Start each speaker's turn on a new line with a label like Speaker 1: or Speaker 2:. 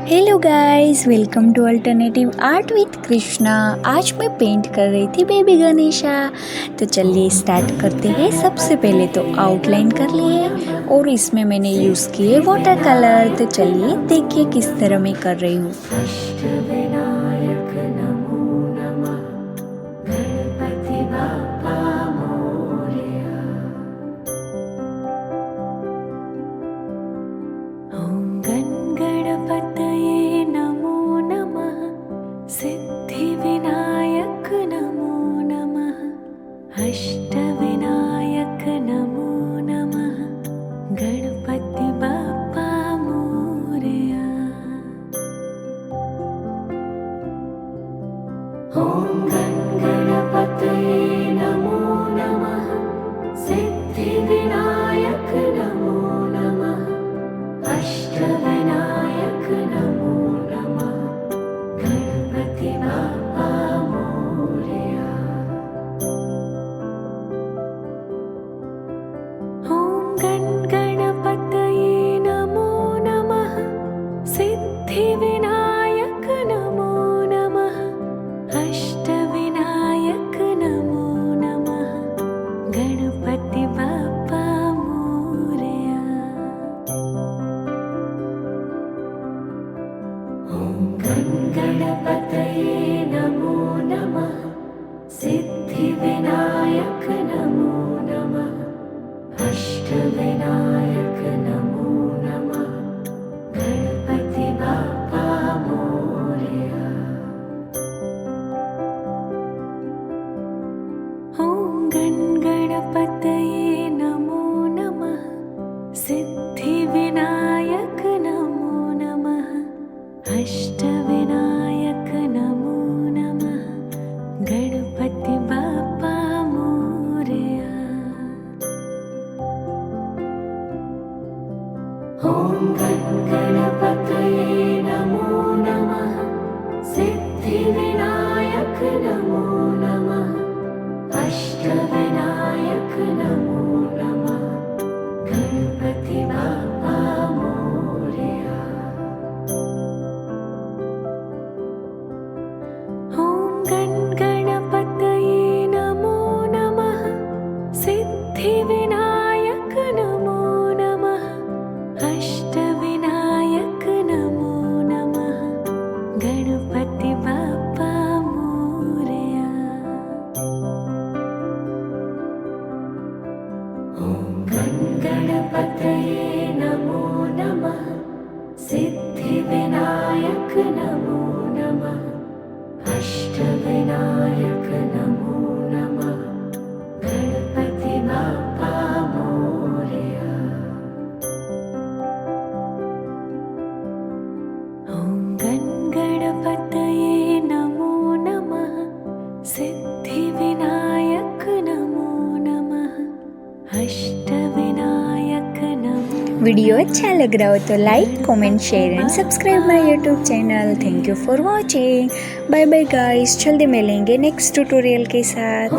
Speaker 1: Hello guys, welcome to alternative art with Krishna. आज मैं paint कर रही थी बेबी गणेशा। तो चलिए स्टार्ट करते हैं। सबसे पहले तो आउटलाइन कर ली है और इसमें मैंने यूज़ किए वाटर कलर। तो चलिए देखिए किस तरह मैं कर रही हूँ।
Speaker 2: सिद्धिविनायक नमो नमः। अष्टविनायक नमो नमः। गणपति बाप्पा मोरया। ॐ गणपतये नमो नमः। सिद्धिविनायक नमो नमः। अष्टविनायक नमो नमः। गणपति बाप्पा मोरया। ॐ गणपतये नमो नमः। सिद्धिविनायक नमो नमः। अष्टविनायक नमो नमः। गणपति बाप्पा मोरया। ॐ गणपतये नमो नमः। सिद्धिविनायक नमो नमः। अष्टविनायक नमो नमः। गणपति बाप्पा मोरया। ॐ गणपतये नमो नमः। सिद्धिविनायक नमो नमः। अष्टविनायक नमो नमः। गणपति बाप्पा मोरया। ॐ गणपतये नमो नमः। सिद्धिविनायक नमो नमः। अष्टविनायक नमो नमः। गणपति बाप्पा मोरया। ॐ गणपतये नमो नमः। सिद्धिविनायक नमो नमः। अष्टविनायक नमो नमः। गणपति बाप्पा मोरया। ॐ गणपतये नमो नमः। सिद्धिविनायक नमो नमः। अष्टविनायक नमो नमः। गणपति बाप्पा मोरया। ॐ गणपतये नमो नमः। सिद्धिविनायक नमो नमः। अष्टविनायक नमो।
Speaker 1: वीडियो अच्छा लग रहा हो तो like, comment, share and subscribe my YouTube channel. Thank you for watching. Bye bye guys, जल्दी मिलेंगे नेक्स्ट ट्यूटोरियल के साथ।